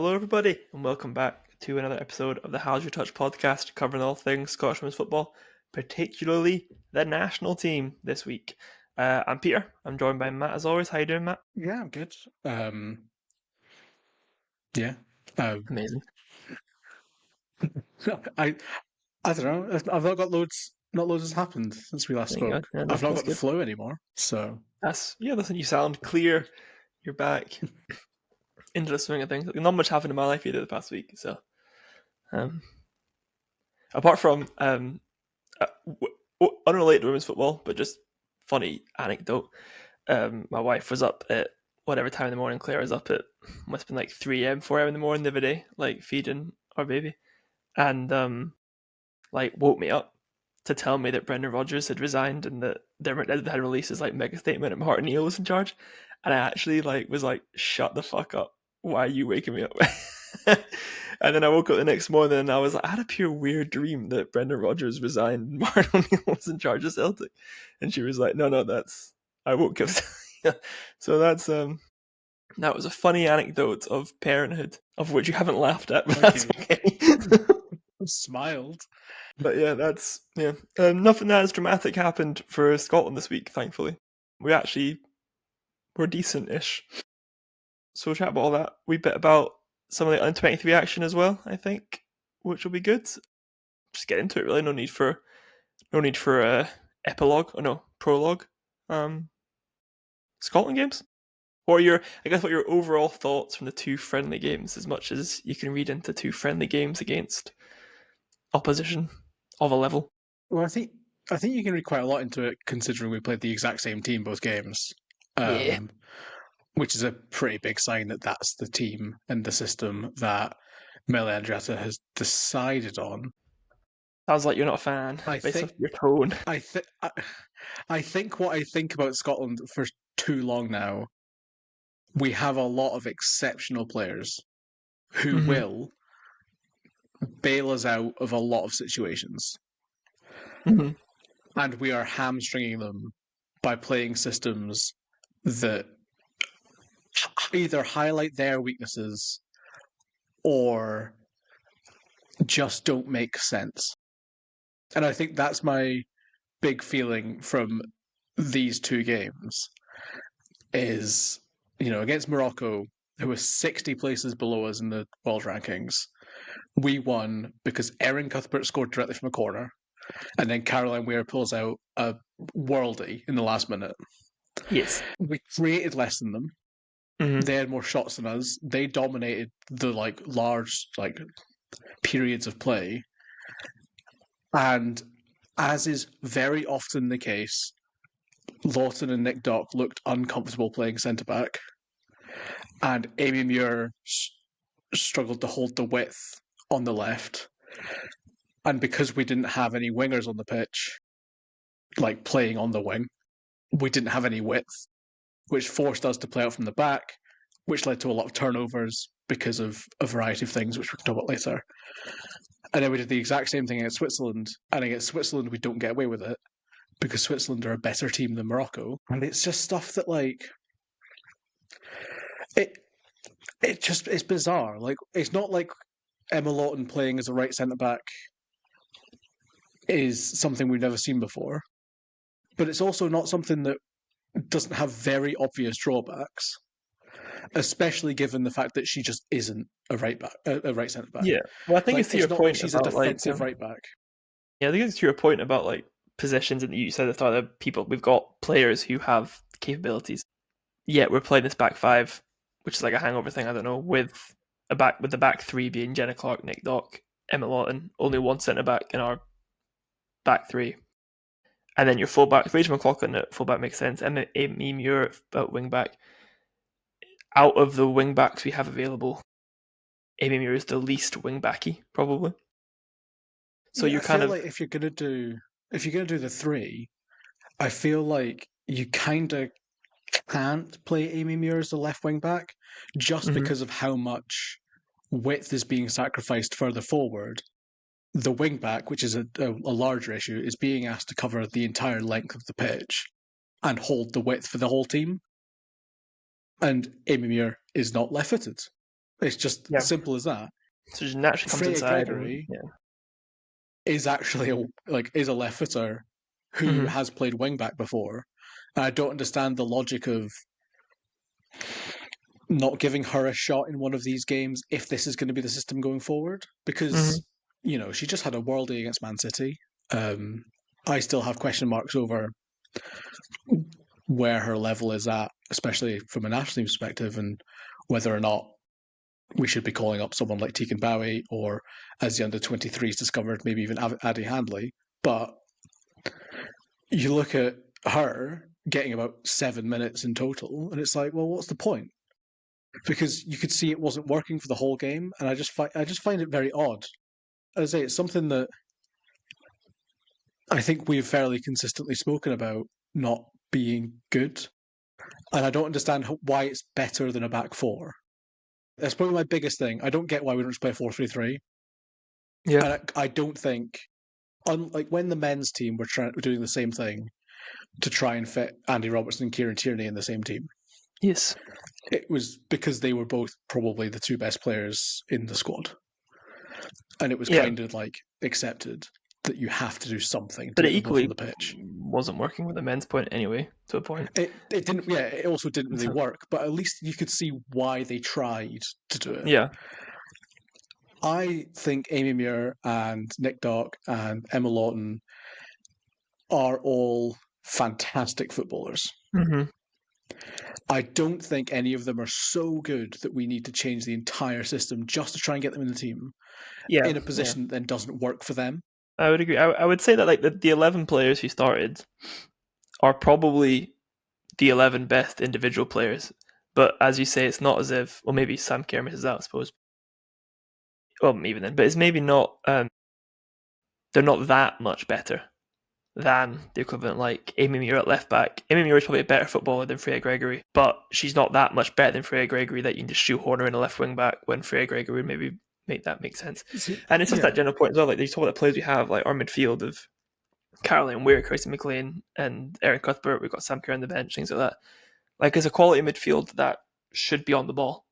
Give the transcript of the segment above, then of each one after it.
Hello, everybody, and welcome back to another episode of the How's Your Touch podcast, covering all things Scottish women's football, particularly the national team this week. I'm Peter. I'm joined by Matt, as always. How you doing, Matt? Yeah, I'm good. Yeah. Amazing. I don't know. I've not got not loads has happened since we last There you go. spoke. Yeah, no, I've not that's got the good. flu anymore, so Listen, you sound clear. You're back into the swing of things. Not much happened in my life either the past week, so apart from unrelated to women's football, but just funny anecdote. My wife was up at whatever time in the morning. Claire was up at must have been like 3 a.m., 4 a.m. in the morning the other day, like feeding our baby, and like woke me up to tell me that Brendan Rodgers had resigned and that they had released his like mega statement and Martin Neal was in charge. And I actually was like, shut the fuck up. Why are you waking me up? And then I woke up the next morning and I was like, I had a pure weird dream that Brendan Rodgers resigned and Martin Neal was in charge of Celtic. And she was like, no, that's I woke up. So that was a funny anecdote of parenthood, of which you haven't laughed at, but that's okay. smiled. But yeah, nothing as dramatic happened for Scotland this week, thankfully. We're decent-ish. So we'll chat about all that. We bit about some of the under 23 action as well, I think, which will be good. Just get into it, really. No need for epilogue or no prologue. Scotland games. What are your overall thoughts from the two friendly games, as much as you can read into two friendly games against opposition of a level? Well, I think you can read quite a lot into it, considering we played the exact same team both games. Yeah. Which is a pretty big sign that that's the team and the system that Mel Andreatta has decided on. Sounds like you're not a fan, I based think off your tone. I think what I think about Scotland for too long now, we have a lot of exceptional players who Mm-hmm. will bail us out of a lot of situations. Mm-hmm. And we are hamstringing them by playing systems that either highlight their weaknesses or just don't make sense. And I think that's my big feeling from these two games is, against Morocco, who was 60 places below us in the world rankings, we won because Erin Cuthbert scored directly from a corner, and then Caroline Weir pulls out a worldie in the last minute. Yes. We created less than them. Mm-hmm. They had more shots than us. They dominated the large periods of play. And as is very often the case, Lawton and Nick Dock looked uncomfortable playing centre back, and Amy Muir struggled to hold the width on the left. And because we didn't have any wingers on the pitch, like playing on the wing, we didn't have any width, which forced us to play out from the back, which led to a lot of turnovers because of a variety of things, which we can talk about later. And then we did the exact same thing against Switzerland, and against Switzerland we don't get away with it because Switzerland are a better team than Morocco. And it's just stuff that it's bizarre. Like, it's not like Emma Lawton playing as a right centre back is something we've never seen before, but it's also not something that doesn't have very obvious drawbacks, especially given the fact that she just isn't a right centre back. Yeah. Well, I think it's to your It's not like point she's a about defensive right back. yeah, I think it's to your point about positions, and you said at the start that we've got players who have capabilities. Yet we're playing this back five, which is like a hangover thing. I don't know, with the back three being Jenna Clark, Nick Dock, Emma Lawton, only one centre back in our back three, and then your fullback, Rachel McLaughlin at fullback makes sense. Amy Muir at wing back. Out of the wing backs we have available, Amy Muir is the least wing backy probably. So Yeah, you're kind of like if you're gonna do the three, I feel like you kind of can't play Amy Muir as the left wing back just because of how much width is being sacrificed further forward. The wing back, which is a larger issue, is being asked to cover the entire length of the pitch and hold the width for the whole team. And Amy Muir is not left-footed. It's just simple as that. So just naturally comes Freya inside Gregory and is actually a left footer who has played wing back before. And I don't understand the logic of not giving her a shot in one of these games if this is going to be the system going forward. Because, she just had a worldie against Man City. I still have question marks over where her level is at, especially from a national team perspective, and whether or not we should be calling up someone like Tegan Bowie or, as the under-23s discovered, maybe even Addie Handley. But you look at her getting about 7 minutes in total, and it's like, well, what's the point? Because you could see it wasn't working for the whole game, and I just find it very odd. As I say, it's something that I think we've fairly consistently spoken about not being good, and I don't understand why it's better than a back four. That's probably my biggest thing. I don't get why we don't just play 4-3-3. Yeah. And I don't think, unlike when the men's team were doing the same thing to try and fit Andy Robertson and Kieran Tierney in the same team, Yes. it was because they were both probably the two best players in the squad. And it was kind of like accepted that you have to do something to But it get the ball equally from the pitch. wasn't working with the men's point anyway, to a point. It didn't, yeah, it also didn't really work, but at least you could see why they tried to do it. Yeah. I think Amy Muir and Nick Dock and Emma Lawton are all fantastic footballers. I don't think any of them are so good that we need to change the entire system just to try and get them in the team in a position that then doesn't work for them. I would agree. I would say that like the 11 players who started are probably the 11 best individual players. But as you say, it's not as if, well, maybe Sam Kerr misses out, I suppose. Well, even then, but it's maybe not. They're not that much better than the equivalent like Amy Muir at left back. Amy Muir is probably a better footballer than Freya Gregory, but she's not that much better than Freya Gregory that you can just shoehorn her in a left wing back when Freya Gregory would maybe make that make sense. And it's just that general point as well. Like you talk about the players we have, like our midfield of Caroline Weir, Kirsty McLean, and Erin Cuthbert. We've got Sam Kerr on the bench, things like that. Like it's a quality midfield that should be on the ball.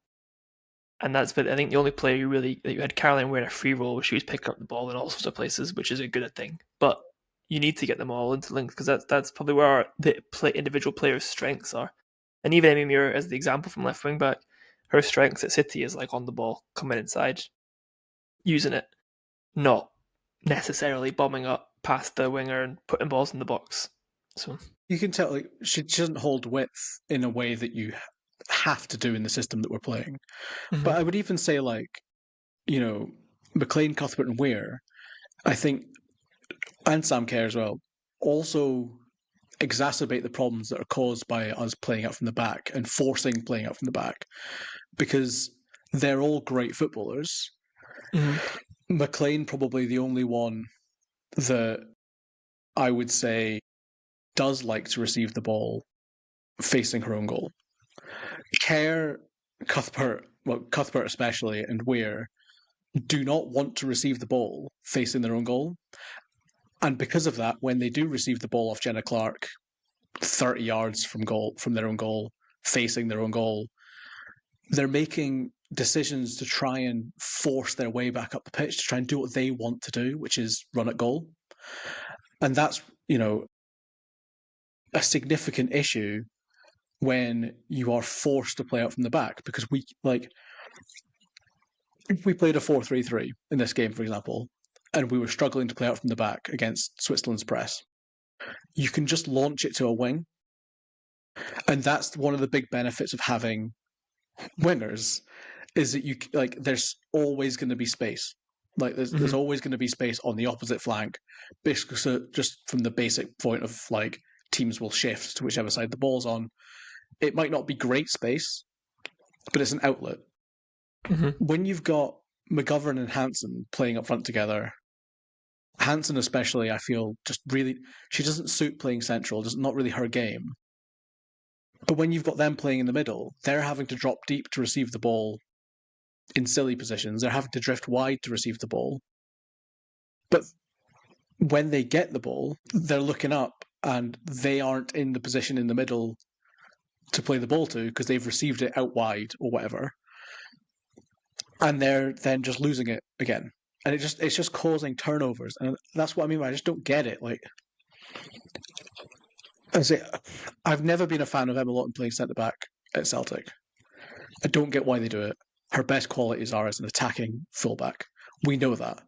And that's, but I think the only player you had Caroline wearing a free role, she was picking up the ball in all sorts of places, which is a good thing. But you need to get them all interlinked because that's probably where the individual players' strengths are. And even Amy Muir, as the example from left wing back, her strengths at City is like on the ball, coming inside, using it, not necessarily bombing up past the winger and putting balls in the box. So you can tell like she doesn't hold width in a way that you have to do in the system that we're playing. But I would even say McLean, Cuthbert, and Weir, I think, and Sam Kerr as well, also exacerbate the problems that are caused by us playing out from the back and forcing playing out from the back because they're all great footballers. McLean probably the only one that I would say does like to receive the ball facing her own goal. Kerr, Cuthbert especially, and Weir do not want to receive the ball facing their own goal. And because of that, when they do receive the ball off Jenna Clark 30 yards from their own goal, facing their own goal, they're making decisions to try and force their way back up the pitch to try and do what they want to do, which is run at goal. And that's, a significant issue when you are forced to play out from the back because if we played a 4-3-3 in this game, for example, and we were struggling to play out from the back against Switzerland's press, you can just launch it to a wing. And that's one of the big benefits of having wingers is that there's always going to be space. Like there's always going to be space on the opposite flank, basically, so just from the basic point of like teams will shift to whichever side the ball's on. It might not be great space, but it's an outlet. When you've got McGovern and Hansen playing up front together, Hansen especially, I feel just really she doesn't suit playing central. It's not really her game. But when you've got them playing in the middle, they're having to drop deep to receive the ball in silly positions. They're having to drift wide to receive the ball. But when they get the ball, they're looking up and they aren't in the position in the middle to play the ball to because they've received it out wide or whatever. and they're then just losing it again. And it's just causing turnovers. And that's what I mean by I just don't get it. Like, I say, I've never been a fan of Emma Lawton playing centre back at Celtic. I don't get why they do it. Her best qualities are as an attacking fullback. We know that.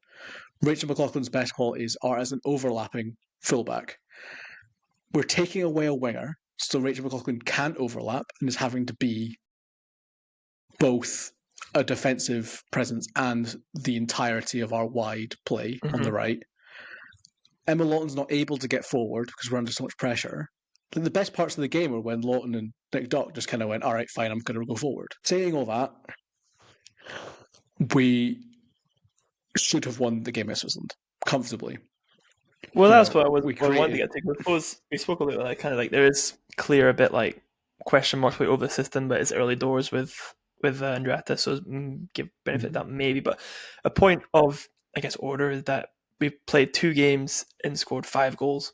Rachel McLaughlin's best qualities are as an overlapping fullback. We're taking away a winger, so Rachel McLaughlin can't overlap and is having to be both a defensive presence and the entirety of our wide play on the right. Emma Lawton's not able to get forward because we're under so much pressure. The best parts of the game are when Lawton and Nick Dock just kind of went, all right, fine, I'm going to go forward. Saying all that, we should have won the game at Switzerland comfortably. Well, that's what I wanted to get to. I suppose we spoke a little like kind of like there is clear a bit like question marks over the system, but it's early doors with Andreatta, so give benefit that maybe. But a point of I guess order is that we played 2 games and scored 5 goals,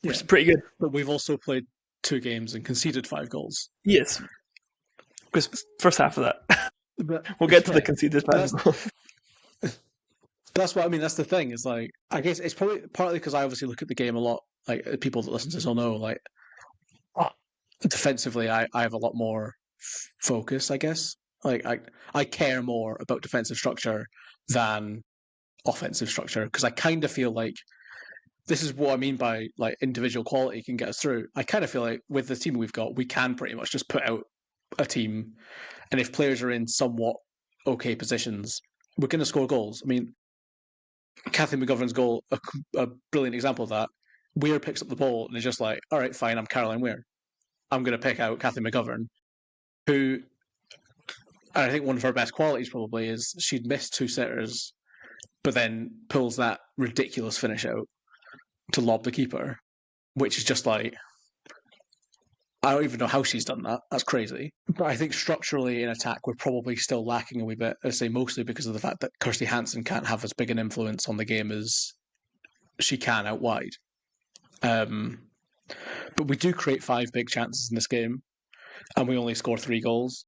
which is pretty good. But we've also played 2 games and conceded 5 goals. Yes, because first half of that, we'll get to the conceded 5 goals. That's what I mean. That's the thing. Is like I guess it's probably partly because I obviously look at the game a lot. Like people that listen to this will know. Like defensively, I have a lot more focus. I guess. Like I care more about defensive structure than offensive structure because I kind of feel like this is what I mean by like individual quality can get us through. I kind of feel like with the team we've got, we can pretty much just put out a team, and if players are in somewhat okay positions, we're going to score goals. I mean, Kathy McGovern's goal, a brilliant example of that. Weir picks up the ball and is just like, all right, fine, I'm Caroline Weir. I'm going to pick out Kathy McGovern, who, and I think one of her best qualities probably is she'd missed 2 sitters, but then pulls that ridiculous finish out to lob the keeper, which is just like, I don't even know how she's done that. That's crazy. But I think structurally in attack, we're probably still lacking a wee bit. I say mostly because of the fact that Kirsty Hansen can't have as big an influence on the game as she can out wide. But we do create 5 big chances in this game, and we only score 3 goals.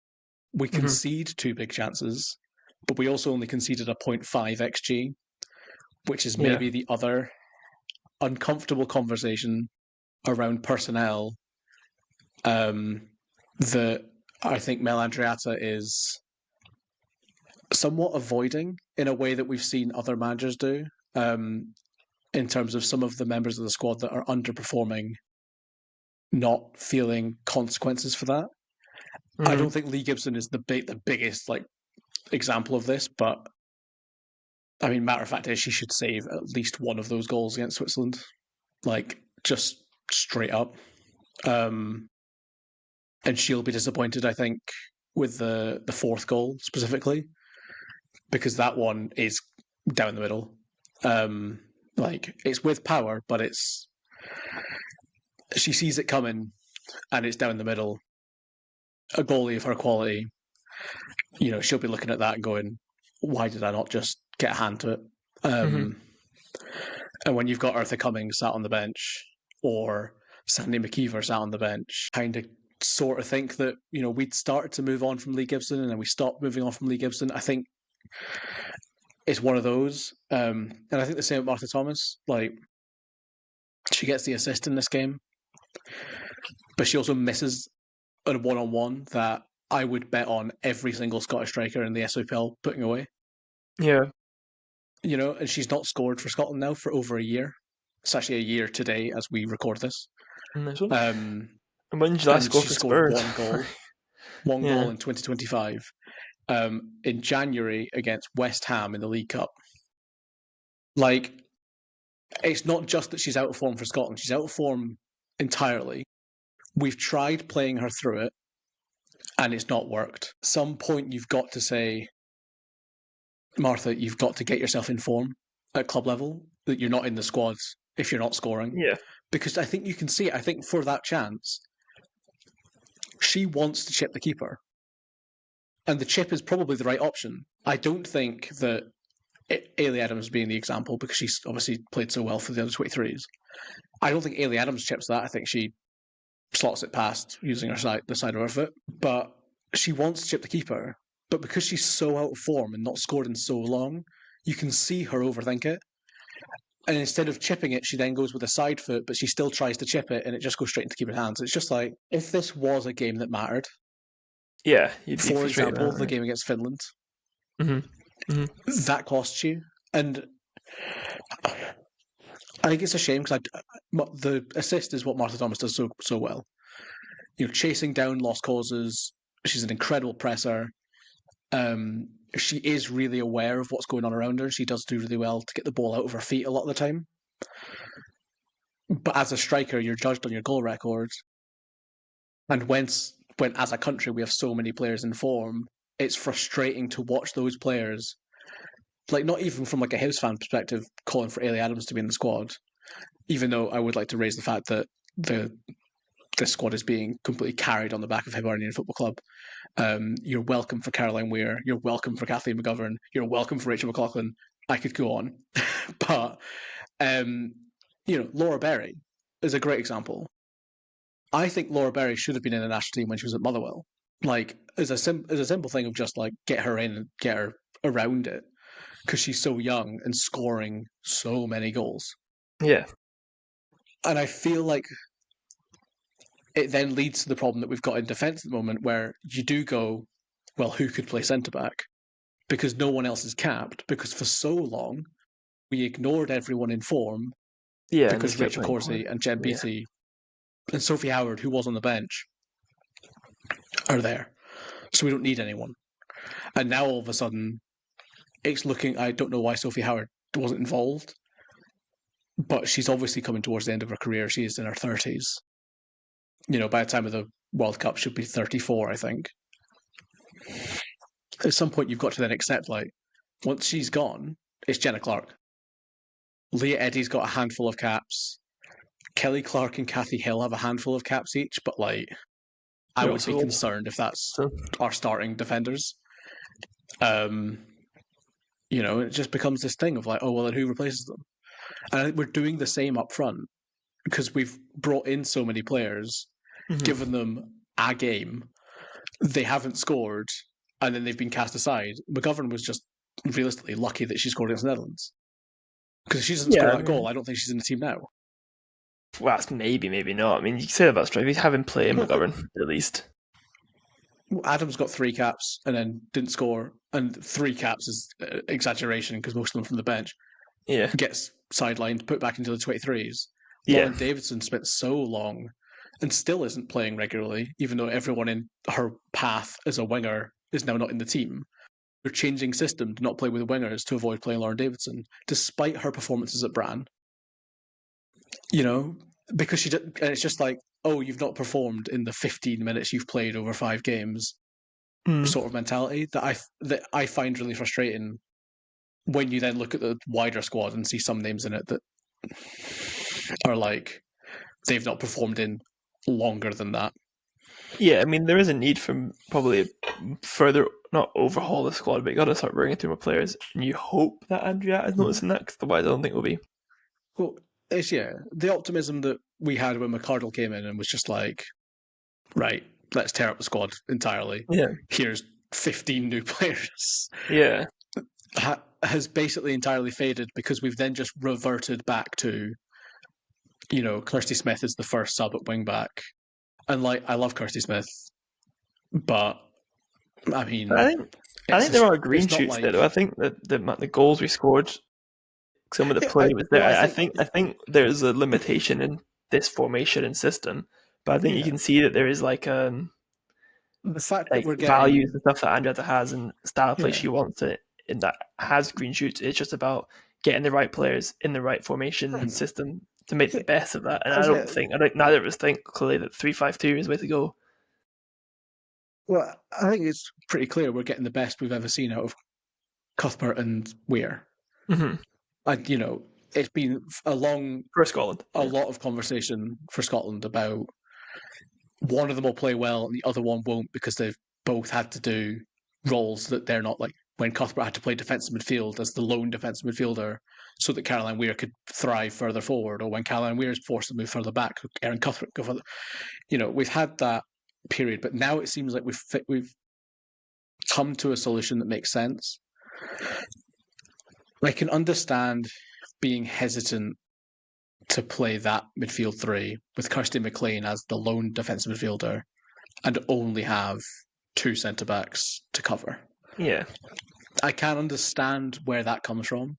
We concede 2 big chances, but we also only conceded a 0.5 XG, which is maybe the other uncomfortable conversation around personnel that I think Mel Andreatta is somewhat avoiding in a way that we've seen other managers do, in terms of some of the members of the squad that are underperforming not feeling consequences for that. I don't think Lee Gibson is the biggest like example of this, but I mean, matter of fact is she should save at least one of those goals against Switzerland, like just straight up. And she'll be disappointed, I think, with the 4th goal specifically, because that one is down the middle. Like it's with power, but she sees it coming, and it's down the middle. A goalie of her quality, she'll be looking at that and going, "Why did I not just get a hand to it?" And when you've got Eartha Cummings sat on the bench or Sandy McKeever sat on the bench, kind of sort of think that we'd started to move on from Lee Gibson and then we stopped moving on from Lee Gibson. I think it's one of those, and I think the same with Martha Thomas. Like she gets the assist in this game, but she also misses a 1-on-1 that I would bet on every single Scottish striker in the SWPL putting away. Yeah, and she's not scored for Scotland now for over a year. It's actually a year today as we record this. Nice one. And when did you last score for scored Spurs? one goal in 2025. In January against West Ham in the League Cup. Like, it's not just that she's out of form for Scotland. She's out of form entirely. We've tried playing her through it, and it's not worked. At some point, you've got to say, Martha, you've got to get yourself in form at club level, that you're not in the squads if you're not scoring. Yeah. Because I think you can see it. I think for that chance, she wants to chip the keeper. And the chip is probably the right option. I don't think that Ailey Adams being the example, because she's obviously played so well for the other 23s. I don't think Ailey Adams chips that. I think she slots it past using the side of her foot. But she wants to chip the keeper. But because she's so out of form and not scored in so long, you can see her overthink it. And instead of chipping it, she then goes with a side foot, but she still tries to chip it, and it just goes straight into keeper's hands. It's just like, if this was a game that mattered, Yeah, you'd be for frustrated example, with the that, game against Finland, right? that costs you. And I think it's a shame because the assist is what Martha Thomas does so well. Chasing down lost causes. She's an incredible presser. She is really aware of what's going on around her. She does do really well to get the ball out of her feet a lot of the time. But as a striker, you're judged on your goal record. And when as a country we have so many players in form, it's frustrating to watch those players, like not even from like a Hibs fan perspective, calling for Ailey Adams to be in the squad. Even though I would like to raise the fact that this squad is being completely carried on the back of Hibernian Football Club. You're welcome for Caroline Weir. You're welcome for Kathleen McGovern. You're welcome for Rachel McLaughlin. I could go on. But, Laura Berry is a great example. I think Laura Berry should have been in the national team when she was at Motherwell. Like, as a simple thing of just like get her in and get her around it because she's so young and scoring so many goals. Yeah. And I feel like it then leads to the problem that we've got in defence at the moment where you do go, well, who could play centre-back? Because no one else is capped, because for so long we ignored everyone in form Yeah, and because just kept Rachel playing Corsey and Jen Yeah. Beattie and Sophie Howard, who was on the bench, are there. So we don't need anyone. And now all of a sudden, it's looking, I don't know why Sophie Howard wasn't involved, but she's obviously coming towards the end of her career. She is in her 30s. By the time of the World Cup, she'll be 34, I think. At some point, you've got to then accept, like, once she's gone, it's Jenna Clark. Leah Eddy's got a handful of caps. Kelly Clark and Kathy Hill have a handful of caps each, but, like, I would be concerned if that's our starting defenders. It just becomes this thing of, like, oh, well, then who replaces them? And I think we're doing the same up front because we've brought in so many players, given them a game, they haven't scored, and then they've been cast aside. McGovern was just realistically lucky that she scored against the Netherlands. Because if she doesn't score that goal, I don't think she's in the team now. Well, that's maybe not. I mean, you can say that about strikers. Having played McGovern, at least. Adams got 3 caps and then didn't score, and 3 caps is exaggeration because most of them from the bench. Yeah. Gets sidelined, put back into the 23s. Yeah. Lauren Davidson spent so long and still isn't playing regularly, even though everyone in her path as a winger is now not in the team. They're changing system to not play with wingers to avoid playing Lauren Davidson, despite her performances at Bran. Because she did, and it's just like, oh, you've not performed in the 15 minutes you've played over 5 games, sort of mentality that I find really frustrating when you then look at the wider squad and see some names in it that are like they've not performed in longer than that. Yeah, I mean, there is a need for probably further, not overhaul the squad, but you got to start bringing through more players. And you hope that Andreatta is noticing that, because otherwise I don't think it will be. Well, it's the optimism that we had when McCardle came in and was just like, right, let's tear up the squad entirely. Yeah. Here's 15 new players. Yeah. Has basically entirely faded because we've then just reverted back to, Kirsty Smith is the first sub at wing back. And like, I love Kirsty Smith, but I mean, I think there are green shoots there, though. I think that the goals we scored, some of the play was there. I think there's a limitation in this formation and system, but I think you can see that there is like the fact like that we're getting values and stuff that Andreatta has and style of play she wants it, and that has green shoots. It's just about getting the right players in the right formation and system to make the best of that. And neither of us think clearly that 3-5-2 is the way to go. Well, I think it's pretty clear we're getting the best we've ever seen out of Cuthbert and Weir. Mm-hmm. And, it's been for Scotland, a lot of conversation for Scotland about one of them will play well and the other one won't because they've both had to do roles that they're not like. When Cuthbert had to play defensive midfield as the lone defensive midfielder so that Caroline Weir could thrive further forward, or when Caroline Weir is forced to move further back, Erin Cuthbert go further. We've had that period, but now it seems like we've come to a solution that makes sense. I can understand being hesitant to play that midfield three with Kirsty McLean as the lone defensive midfielder and only have two centre backs to cover. Yeah. I can understand where that comes from,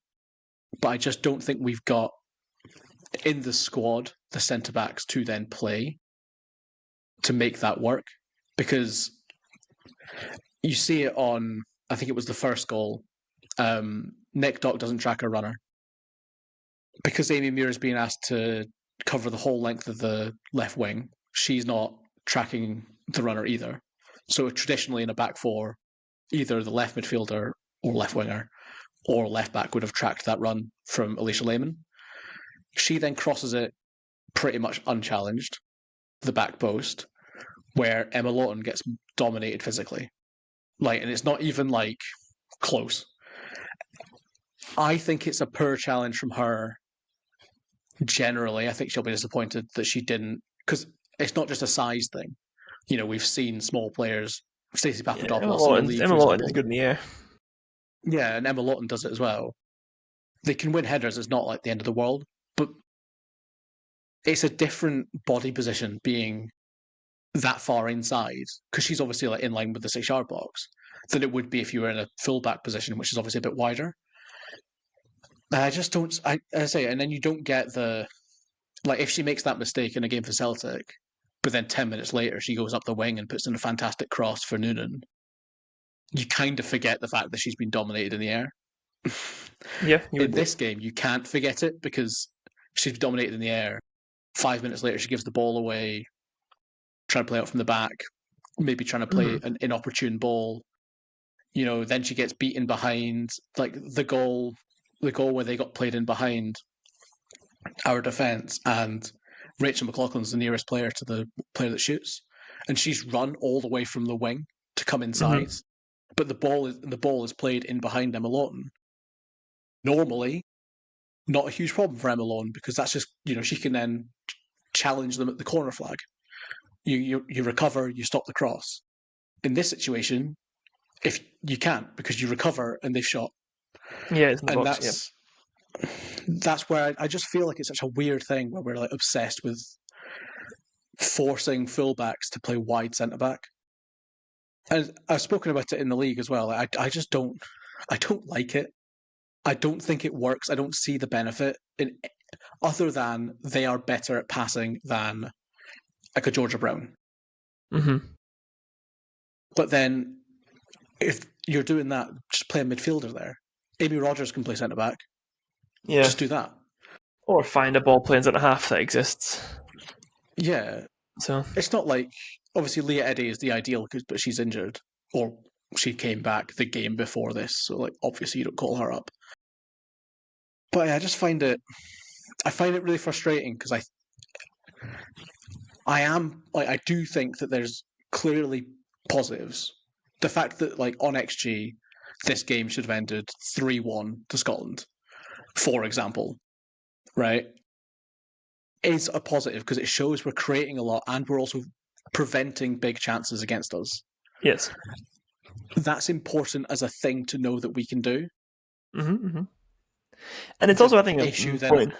but I just don't think we've got in the squad the centre backs to then play to make that work, because you see it on, I think it was the first goal. Nick Dock doesn't track a runner because Amy Muir is being asked to cover the whole length of the left wing. She's not tracking the runner either. So traditionally in a back four, either the left midfielder or left winger or left back would have tracked that run from Alicia Lehman. She then crosses it pretty much unchallenged, the back post, where Emma Lawton gets dominated physically. And it's not even close. I think it's a poor challenge from her. Generally, I think she'll be disappointed that she didn't, because it's not just a size thing. We've seen small players, Stacey Papadopoulos in the league, Emma for Lawton example. is good in the air. Yeah, and Emma Lawton does it as well. They can win headers. It's not like the end of the world, but it's a different body position being that far inside, because she's obviously in line with the 6-yard box, than it would be if you were in a full-back position, which is obviously a bit wider. I just don't. I say, and then you don't get the if she makes that mistake in a game for Celtic, but then 10 minutes later she goes up the wing and puts in a fantastic cross for Noonan. You kind of forget the fact that she's been dominated in the air. Yeah, in this game, you can't forget it because she's dominated in the air. 5 minutes later, she gives the ball away, trying to play out from the back, maybe trying to play an inopportune ball. Then she gets beaten behind, the goal where they got played in behind our defence, and Rachel McLaughlin's the nearest player to the player that shoots, and she's run all the way from the wing to come inside, but the ball is played in behind Emma Lawton. Normally, not a huge problem for Emma Lawton, because that's just she can then challenge them at the corner flag. You recover, you stop the cross. In this situation, if you can't, because you recover and they've shot. Yeah, it's in the and box. that's where I just feel like it's such a weird thing where we're obsessed with forcing fullbacks to play wide centre back. And I've spoken about it in the league as well. I just don't like it. I don't think it works. I don't see the benefit other than they are better at passing than a Georgia Brown. But then if you're doing that, just play a midfielder there. Amy Rogers can play centre back. Yeah. Just do that. Or find a ball playing centre half that exists. Yeah. So it's not obviously Leah Eddy is the ideal, but she's injured, or she came back the game before this, so obviously you don't call her up. But I just find it really frustrating, because I do think that there's clearly positives. The fact that on XG this game should have ended 3-1 to Scotland, for example, right, is a positive, because it shows we're creating a lot and we're also preventing big chances against us. Yes. That's important as a thing to know that we can do. And it's also, I think, important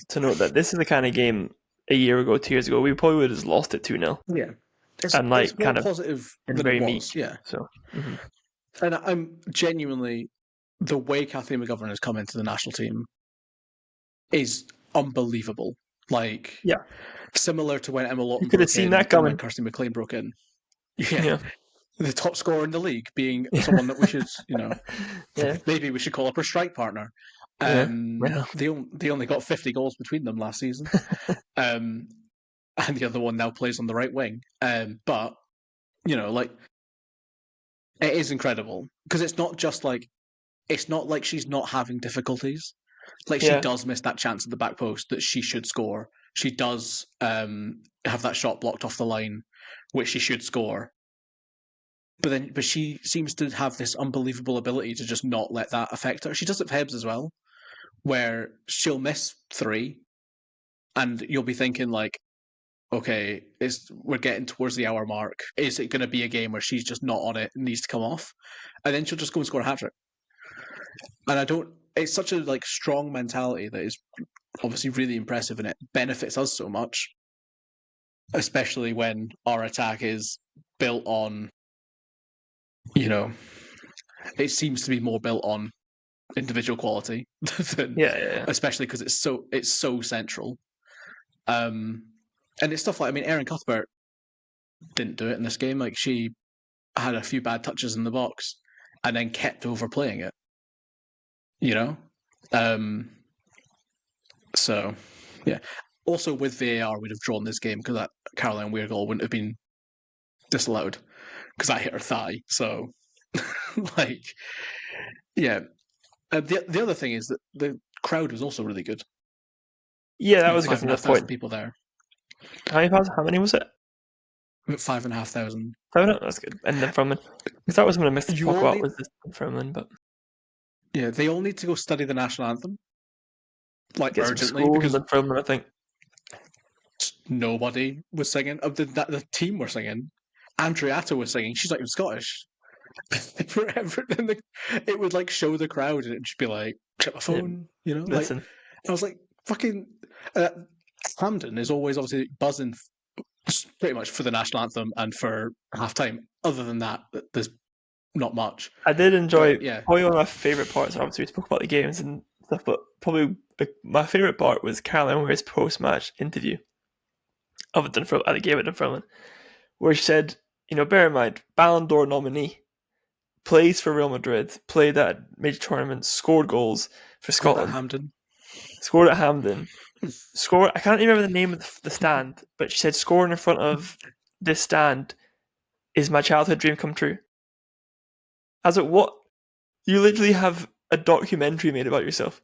to note that this is the kind of game a year ago, 2 years ago, we probably would have just lost it 2-0. Yeah. It's more positive than it was. Yeah. So, And I'm genuinely, the way Kathleen McGovern has come into the national team is unbelievable. Similar to when Emma Lawton you could have seen that coming. when Kirsty McLean broke in. Yeah. The top scorer in the league being someone that we should, maybe we should call up her strike partner. They only got 50 goals between them last season. And the other one now plays on the right wing. But, it is incredible, because it's not just it's not like she's not having difficulties. She does miss that chance at the back post that she should score. She does have that shot blocked off the line, which she should score. But she seems to have this unbelievable ability to just not let that affect her. She does it for Hibs as well, where she'll miss 3, and you'll be thinking okay, we're getting towards the hour mark. Is it going to be a game where she's just not on it and needs to come off? And then she'll just go and score a hat-trick. And I don't... It's such a like strong mentality that is obviously really impressive, and it benefits us so much, especially when our attack is built on, you know, it seems to be more built on individual quality than, Yeah. especially because it's so central. And it's stuff like, I mean, Erin Cuthbert didn't do it in this game. Like, she had a few bad touches in the box and then kept overplaying it, you know? So, yeah. Also, with VAR, we'd have drawn this game because that Caroline Weir goal wouldn't have been disallowed because I hit her thigh. So, like, yeah. The other thing is that the crowd was also really good. Yeah, that You know, was a good 5,500 point. people there. How many was it? 5,500. That's good. And then Dunfermline. Because that was what I missed to talk about, was this Dunfermline, but Yeah, they all need to go study the national anthem, like get some urgently, schools in because Dunfermline, I think. nobody was singing. The team were singing. Andreatta was singing. She's not even Scottish. Forever, it would like show the crowd, and it'd just be like, check my Yeah, phone, you know. Like, listen. I was like, fucking. Hampden is always obviously buzzing pretty much for the national anthem and for halftime. Other than that, there's not much. I did enjoy, But yeah, probably one of my favourite parts, obviously we spoke about the games and stuff, but probably my favourite part was Caroline Weir's post-match interview of it at the game at Dunfermline, where she said, bear in mind, Ballon d'Or nominee, plays for Real Madrid, played at major tournaments, scored goals for Scotland, scored at Hampden, I can't remember the name of the stand, but she said scoring in front of this stand is my childhood dream come true. I was like, what? You literally have a documentary made about yourself.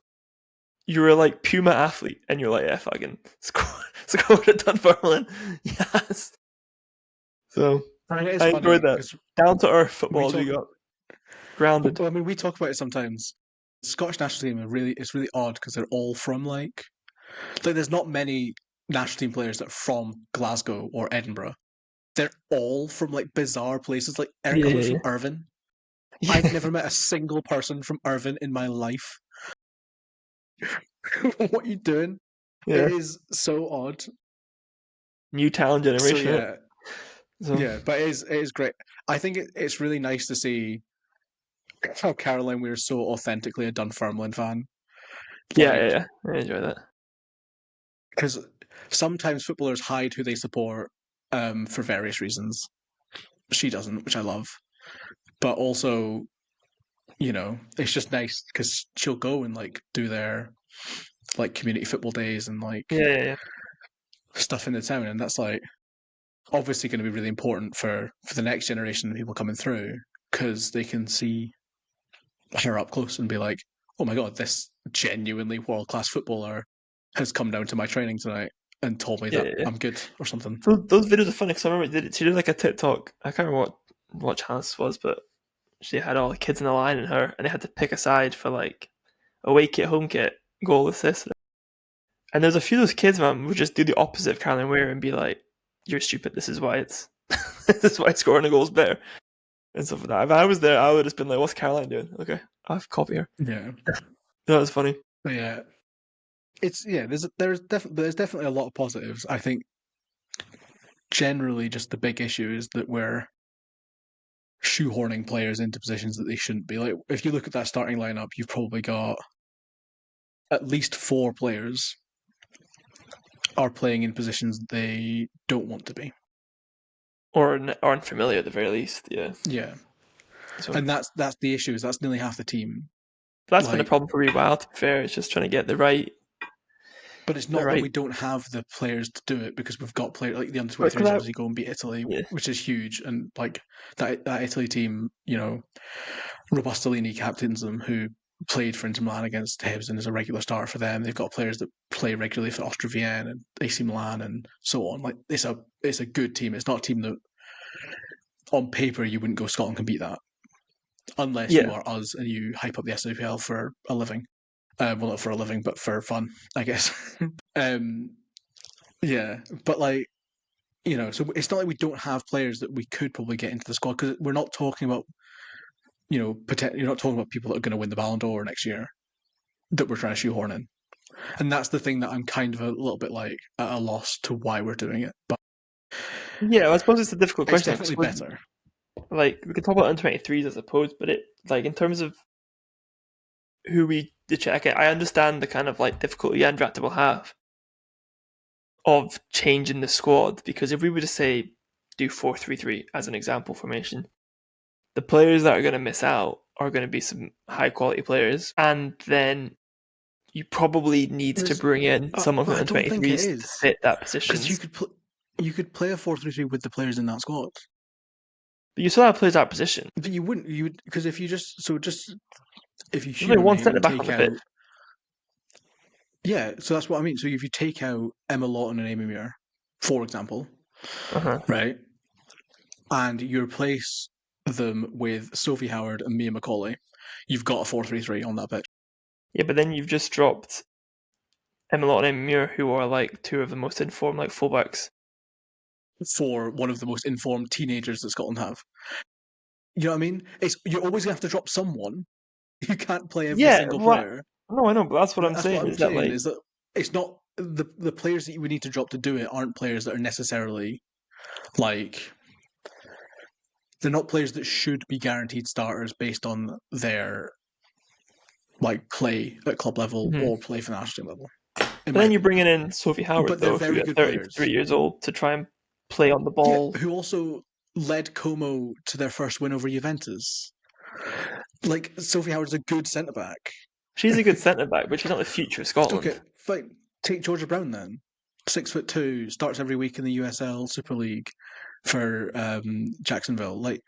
You're a like Puma athlete, and you're like, yeah, fucking scored at Dunfermline. Yes. So I enjoyed that. Down to earth football we got. Grounded. I mean, we talk about it sometimes. The Scottish national team it's really odd because they're all from like there's not many national team players that are from Glasgow or Edinburgh. They're all from like bizarre places. Like Erin Cuthbert's from Irvine. Yeah. I've never met a single person from Irvine in my life. What are you doing? Yeah. It is so odd. New talent generation. So, yeah, but it is great. I think it's really nice to see how Caroline Weir's so authentically a Dunfermline fan. Yeah, I enjoy that. Because sometimes footballers hide who they support for various reasons. She doesn't, which I love. But also, it's just nice because she'll go and like do their like community football days and like stuff in the town, and that's like obviously going to be really important for the next generation of people coming through because they can see her up close and be like, oh my god, this genuinely world-class footballer has come down to my training tonight and told me that I'm good or something. So those videos are funny because I remember she did like a TikTok. I can't remember what channel this was, but she had all the kids in the line and her, and they had to pick a side for like away kit, home kit, goal, assist. And there's a few of those kids, man, would just do the opposite of Caroline Weir and be like, "You're stupid. This is why scoring a goal is better." And stuff like that. If I was there, I would have just been like, "What's Caroline doing?" Okay, I'll copy her. Yeah, that was funny. But yeah, there's definitely a lot of positives. I think generally just the big issue is that we're shoehorning players into positions that they shouldn't be. Like if you look at that starting lineup, you've probably got at least 4 players are playing in positions they don't want to be, or aren't familiar at the very least. Yeah. So, and that's the issue. Is that's nearly half the team. That's been a problem for Rewild. To be fair, it's just trying to get the right. But it's not that we don't have the players to do it because we've got players like the under 23s obviously go and beat Italy, which is huge, and like that Italy team, Robustolini captains them, who played for Inter Milan against Hibs and is a regular starter for them. They've got players that play regularly for Austria Vienna and AC Milan and so on. Like it's a good team. It's not a team that on paper you wouldn't go Scotland can beat that. Unless you are us and you hype up the SWPL for a living. Well, not for a living, but for fun, I guess. Yeah, but like So it's not like we don't have players that we could probably get into the squad, because we're not talking about, you're not talking about people that are going to win the Ballon d'Or next year that we're trying to shoehorn in. And that's the thing that I'm kind of a little bit like at a loss to why we're doing it. But Yeah, I suppose it's a difficult it's question. definitely better. Like, we could talk about under-23s, I suppose, but in terms of who we did check, I understand the kind of like difficulty Andreatta will have of changing the squad, because if we were to say do 4-3-3 as an example formation, the players that are going to miss out are going to be some high quality players, and then you probably need to bring in someone from I the don't think it 23s to is, fit that because positions. you could play a 4-3-3 with the players in that squad. But you still have players out of position. But you wouldn't. You would, because if you if you There's only humor one me centre and back on take the out, pitch. yeah. So that's what I mean. So if you take out Emma Lawton and Amy Muir, for example, Uh-huh. right, and you replace them with Sophie Howard and Mia Macaulay, you've got a 4-3-3 on that pitch. Yeah, but then you've just dropped Emma Lawton and Muir, who are like two of the most informed like fullbacks. For one of the most informed teenagers that Scotland have. You know what I mean? You're always gonna have to drop someone. You can't play every Yeah, single right. player. No, I know, but that's what I'm That's what saying. I'm Is that saying, like is that it's not the players that you would need to drop to do it aren't players that are necessarily like, they're not players that should be guaranteed starters based on their like play at club level Mhm. or play for national team level. In But my then you're opinion, bringing in Sophie Howard, but they're though, who very at good players. 33 years old, to try and play on the Yeah, ball. who also led Como to their first win over Juventus. Like, Sophie Howard's a good centre back. She's a good centre back, but she's not the future of Okay, Scotland. fine. Take Georgia Brown then. 6'2", starts every week in the USL Super League for Jacksonville. Like,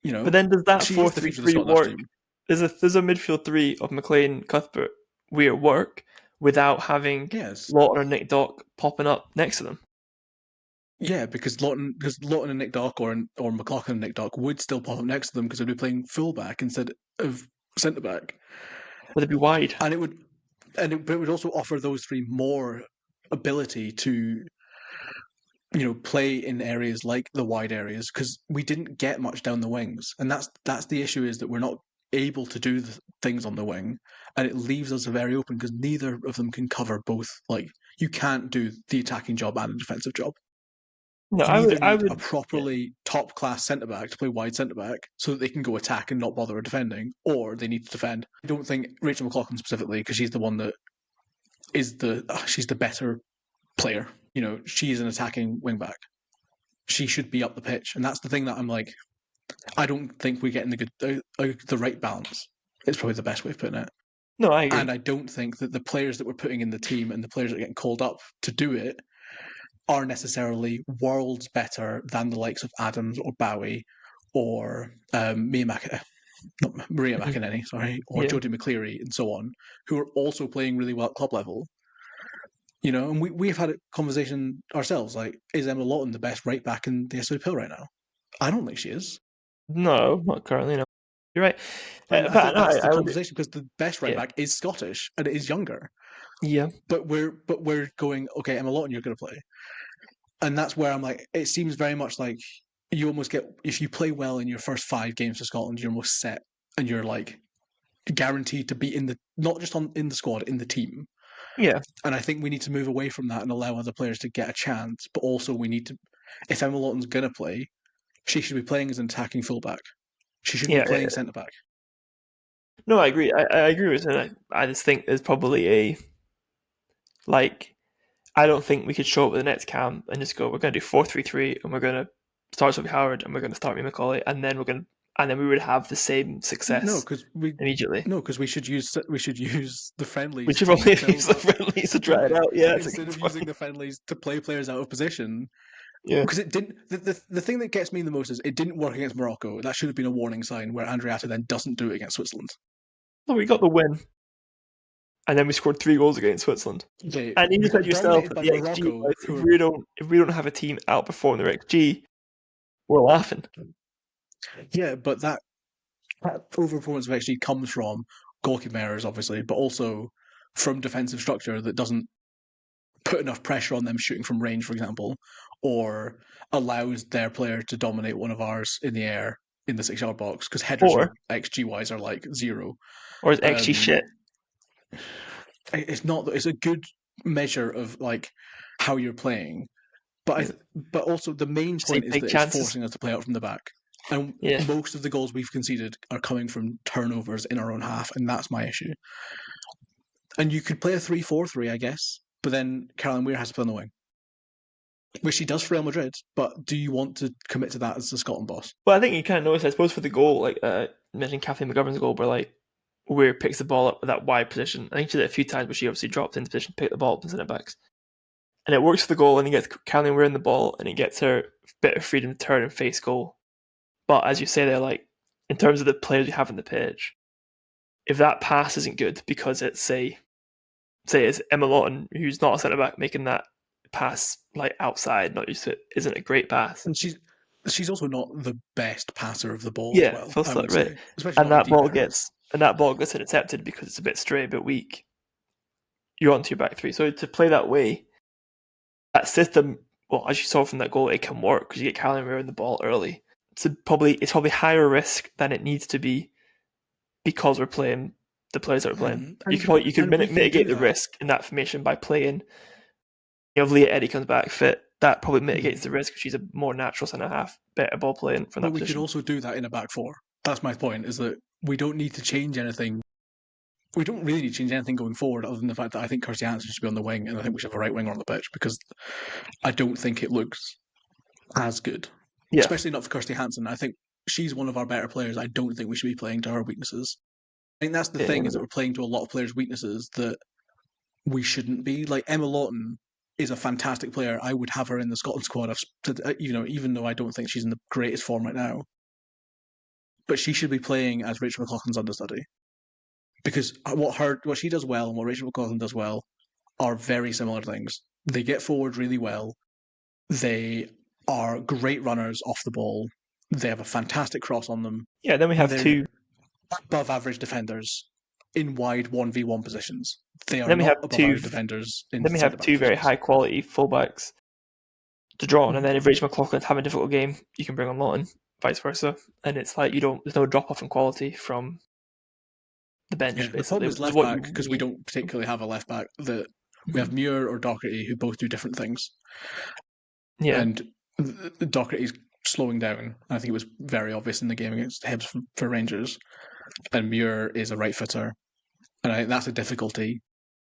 But then does that she is the future of the 4-3-3 Scotland national work? team. There's a midfield three of McLean, Cuthbert, Weir work without having Yes. Lawton or Nick Dock popping up next to them. Yeah, because Lawton and Nick Dock or McLaughlin and Nick Dock would still pop up next to them because they'd be playing fullback instead of centre back, Would it be wide? and but it would also offer those three more ability to play in areas like the wide areas, because we didn't get much down the wings, and that's the issue, is that we're not able to do the things on the wing, and it leaves us very open because neither of them can cover both. Like, you can't do the attacking job and the defensive job. No, You I would. either I need a would. Yeah. properly top class centre back to play wide centre back so that they can go attack and not bother defending, or they need to defend. I don't think Rachel McLaughlin specifically, because she's the one that she's the better player. She's an attacking wing back. She should be up the pitch, and that's the thing that I'm like, I don't think we're getting the right balance. It's probably the best way of putting it. No, I And agree. I don't think that the players that we're putting in the team and the players that are getting called up to do it are necessarily worlds better than the likes of Adams or Bowie or Maria Mhm. McInerney, sorry, or Yeah. Jodie McCleary and so on, who are also playing really well at club level. And we've had a conversation ourselves, like, is Emma Lawton the best right back in the SWPL right now? I don't think she is. No, not currently. No, you're right. And I But think no, that's the I would. conversation, because the best right Yeah. back is Scottish and it is younger. Yeah. But we're going, okay, Emma Lawton, you're going to play. And that's where I'm like, it seems very much like you almost get, if you play well in your first 5 games for Scotland, you're almost set and you're like guaranteed to be not just in the squad, in the team. Yeah. And I think we need to move away from that and allow other players to get a chance. But also, we need to, if Emma Lawton's going to play, she should be playing as an attacking fullback. She shouldn't be Yeah. playing centre back. No, I agree. I agree with it. I just think there's probably a like. I don't think we could show up with the next camp and just go, we're going to do 4-3-3, and we're going to start Sophie Howard, and we're going to start me Macaulay, and then we would have the same No, success immediately. because we should use the We friendlies should to probably build use the up friendlies to try it out. Yeah, that's a instead good of using point. the friendlies to play players out of position. Yeah. Because it didn't. The thing that gets me the most is it didn't work against Morocco. That should have been a warning sign, where Andreatta then doesn't do it against Switzerland. Well, we got the win, and then we scored 3 goals against Switzerland. Okay, And you we just said got yourself dominated that by the XG Morocco, was, who if we don't have a team outperform their XG, we're laughing. but that overperformance of XG comes from goalkeeping errors, obviously, but also from defensive structure that doesn't put enough pressure on them shooting from range, for example, or allows their player to dominate one of ours in the air in the 6-yard box, because headers Or XG wise are like 0. is XG shit? It's not. It's a good measure of like how you're playing, but but also the main Just say point is big that it's chances. forcing us to play out from the back, and Yeah. most of the goals we've conceded are coming from turnovers in our own half, and that's my issue. And you could play a 3-4-3, I guess, but then Caroline Weir has to play on the wing, which she does for Real Madrid. But do you want to commit to that as the Scotland boss? Well, I think you kind of notice, I suppose, for the goal, like mentioning Kathleen McGovern's goal, where like Weir picks the ball up with that wide position. I think she did it a few times, but she obviously dropped into position, picked the ball up and sent it back. And it works for the goal, and he gets Caroline Weir in the ball, and it gets her a bit of freedom to turn and face goal. But as you say there, like in terms of the players you have on the pitch, if that pass isn't good because it's say it's Emma Lawton, who's not a centre back, making that pass like outside, not used to it, isn't a great pass. And she's also not the best passer of the ball as Yeah, well, full I stop, would right. say, especially And not in that deep ball areas. gets intercepted because it's a bit stray, a bit weak. You're onto your back three. So to play that way, that system, well, as you saw from that goal, it can work because you get Caroline Weir in the ball early. It's probably higher risk than it needs to be because we're playing the players that we're playing. You could And we can mitigate do the that. risk in that formation by playing. If Leah Eddy comes back fit, that probably mitigates the risk because she's a more natural centre half, better ball playing from that But we could position. also do that in a back four. That's my point, is that we don't need to change anything. We don't really need to change anything going forward, other than the fact that I think Kirsty Hansen should be on the wing, and I think we should have a right winger on the pitch, because I don't think it looks as good. Yeah, Especially not for Kirsty Hansen. I think she's one of our better players. I don't think we should be playing to her weaknesses. I think that's the thing, is that we're playing to a lot of players' weaknesses that we shouldn't be. Like Emma Lawton is a fantastic player. I would have her in the Scotland squad. Even though I don't think she's in the greatest form right now, but she should be playing as Rachel McLaughlin's understudy, because what she does well and what Rachel McLaughlin does well are very similar things. They get forward really well. They are great runners off the ball. They have a fantastic cross on them. yeah. Then we And have they're two. above average defenders in wide 1v1 positions. They are Then we have not above two. average defenders in Then we centre have back two very positions. high quality fullbacks to draw on, and then if Rachel McLaughlin's having a difficult game, you can bring on Lawton, vice versa, and it's like there's no drop off in quality from the bench. Yeah, the Basically, problem is which is left what you back, because we need. don't particularly have a left back. That we have Mhm. Muir or Docherty, who both do different things. Yeah, And Docherty's slowing down. I think it was very obvious in the game against Hibs for Rangers. And Muir is a right footer, and I think that's a difficulty.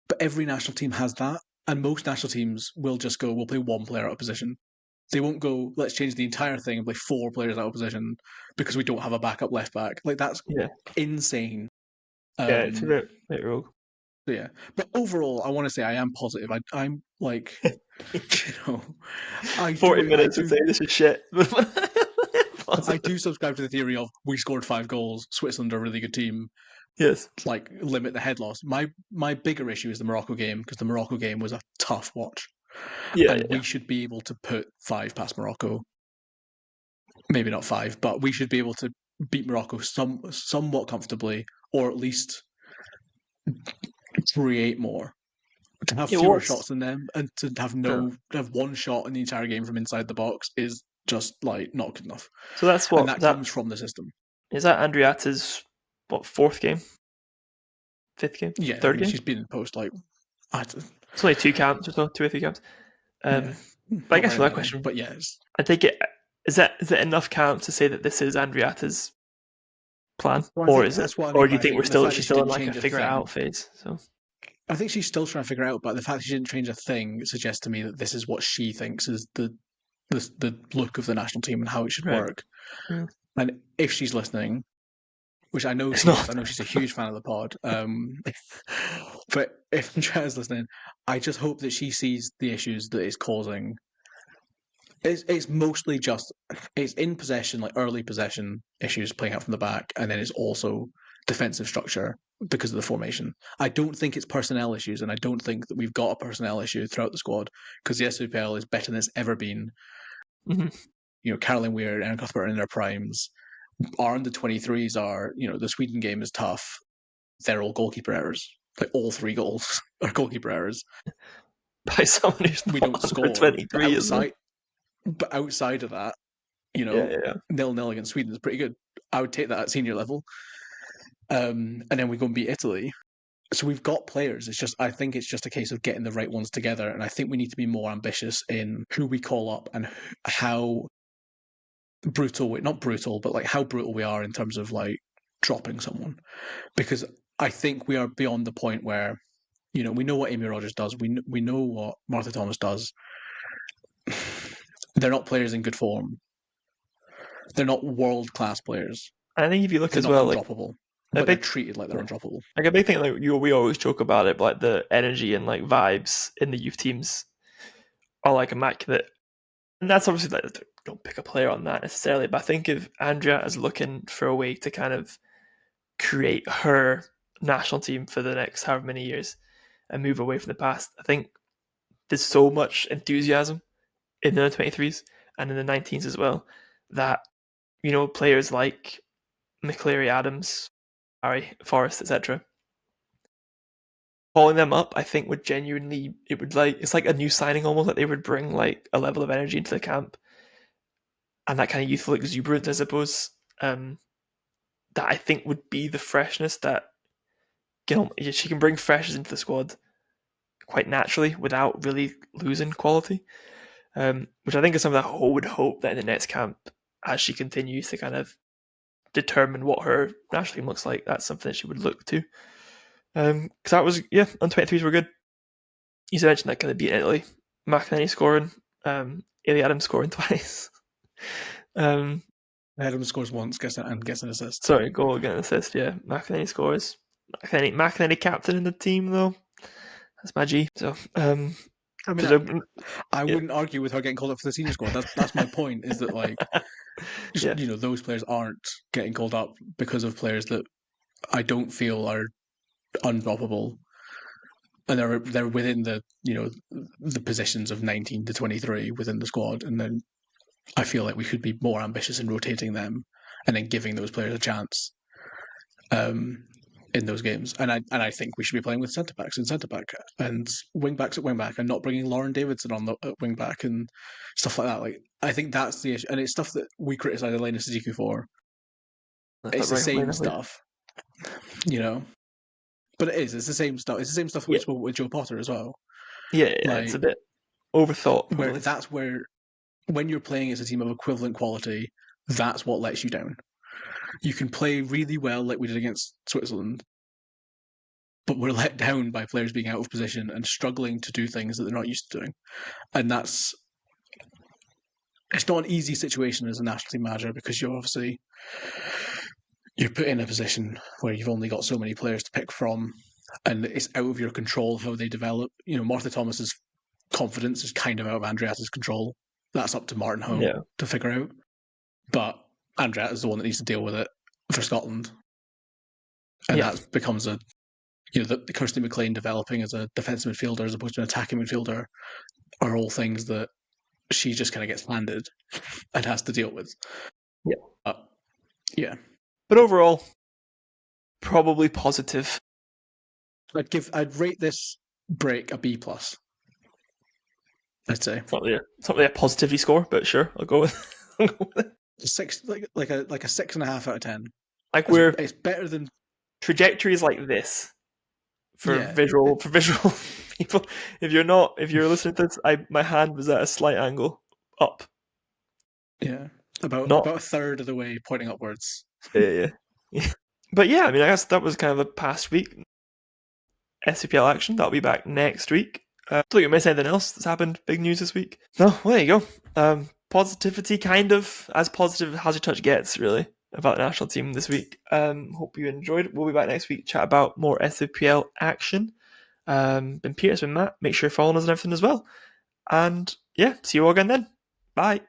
But every national team has that, and most national teams will just go, we'll play one player out of position. They won't go, let's change the entire thing and play 4 players out of position because we don't have a backup left back. Like, that's yeah, insane. yeah. It's a Um, bit rogue. yeah, but overall, I want to say I am positive. I'm like, you know, 40 minutes would say this is shit. I Positive. do subscribe to the theory of we scored 5 goals. Switzerland are a really good team. Yes. Like, limit the head loss. My bigger issue is the Morocco game, because the Morocco game was a tough watch, Yeah, and yeah. we should be able to put 5 past Morocco. Maybe not 5, but we should be able to beat Morocco somewhat comfortably, or at least create more. To have It fewer was. shots than them, and to have Yeah. one shot in the entire game from inside the box, is just like not good enough. So that's And what that that comes from the system. is. That Andreatta's fourth game, fifth game, Yeah, I third mean, game. she's been in post like, I, It's only 2 camps or so, 2 or 3 camps. yeah, But I not guess very for that many, question, but yes. I take it. Is it enough camps to say that this is Andreatta's plan, Well, I or think is it, that's what I or mean do you by, I think think the fact that she's she still in didn't like a change a figure it thing. out phase? So I think she's still trying to figure it out, but the fact that she didn't change a thing suggests to me that this is what she thinks is the look of the national team and how it should right, work. yeah. And if she's listening, which I know It's she is, not. I know she's a huge fan of the pod. But if Andrea's listening, I just hope that she sees the issues that it's causing. It's mostly just, it's in possession, like early possession issues playing out from the back, and then it's also defensive structure because of the formation. I don't think it's personnel issues, and I don't think that we've got a personnel issue throughout the squad, because the SWPL is better than it's ever been. Mhm. Caroline Weir and Erin Cuthbert are in their primes. Our under 23s are, the Sweden game is tough. They're all goalkeeper errors. Like, all 3 goals are goalkeeper errors. by someone who's we not don't under score. 23 as well. But outside of that, you know, Yeah. 0-0 against Sweden is pretty good. I would take that at senior level. And then we go and beat Italy. So we've got players. I think it's just a case of getting the right ones together. And I think we need to be more ambitious in who we call up and how not brutal, but like how brutal we are in terms of like dropping someone. Because I think we are beyond the point where, you know, we know what Amy Rogers does. We know what Martha Thomas does. They're not players in good form. They're not world class players. I think if you look They're as not well, like undroppable, a but they're big, treated like they're undroppable. like a big thing, like we always joke about it, but like the energy and like vibes in the youth teams are like immaculate, and that's obviously like don't pick a player on that necessarily. But I think if Andrea is looking for a way to kind of create her national team for the next however many years and move away from the past, I think there's so much enthusiasm in the 23s and in the 19s as well that, you know, players like McCleary, Adams, Harry, Forrest, etc. Calling them up, I think would genuinely, it's like a new signing almost, that they would bring like a level of energy into the camp and that kind of youthful exuberance, I suppose, that I think would be the freshness that, you know, she can bring freshness into the squad quite naturally without really losing quality, which I think is something that I would hope that in the next camp, as she continues to kind of determine what her national team looks like, that's something that she would look to. Because that was, on 23s were good. You mentioned that kind of beating Italy, McEnany scoring, Ilya Adams scoring twice. Adams scores once, gets an assist. Sorry, goal against assist. Yeah, McEnany scores. McEnany captain in the team though. That's my G. So, I mean, I wouldn't argue with her getting called up for the senior squad. That's my point. Is that like, yeah, you know, those players aren't getting called up because of players that I don't feel are undroppable, and they're within the, you know, the positions of 19 to 23 within the squad, and then I feel like we should be more ambitious in rotating them and then giving those players a chance in those games. And I think we should be playing with centre backs and centre back and wing backs at wing back, and not bringing Lauren Davidson on the wing back and stuff like that. Like, I think that's the issue, and it's stuff that we criticise Elena Suzuki for. It's the same stuff, you know. But it's the same stuff. It's the same stuff we spoke with Joe Potter as well. Yeah, like, it's a bit overthought. Probably. That's where, when you're playing as a team of equivalent quality, that's what lets you down. You can play really well like we did against Switzerland, but we're let down by players being out of position and struggling to do things that they're not used to doing. And it's not an easy situation as a national team manager, because you're put in a position where you've only got so many players to pick from, and it's out of your control how they develop. You know, Martha Thomas's confidence is kind of out of Andreatta's control. That's up to Martin Ho to figure out. But Andreatta's the one that needs to deal with it for Scotland. And that becomes the Kirsty McLean developing as a defensive midfielder as opposed to an attacking midfielder are all things that she just kind of gets handed and has to deal with. Yeah. But overall, probably positive. I'd rate this break a B+. I'd say it's not really a positivity score, but sure, I'll go with it. 6, like a 6.5 out of 10. Like it's better than trajectories like this for visual people. If you're listening to this, my hand was at a slight angle up. Yeah, about a third of the way pointing upwards. Yeah. But yeah, I mean, I guess that was kind of a past week SWPL action. That'll be back next week. Don't think you miss anything else that's happened. Big news this week. No, well, there you go. Positivity, kind of as positive as your touch gets, really, about the national team this week. Hope you enjoyed it. We'll be back next week to chat about more SWPL action. Been Peter, it's been Matt. Make sure you're following us and everything as well. And yeah, see you all again then. Bye.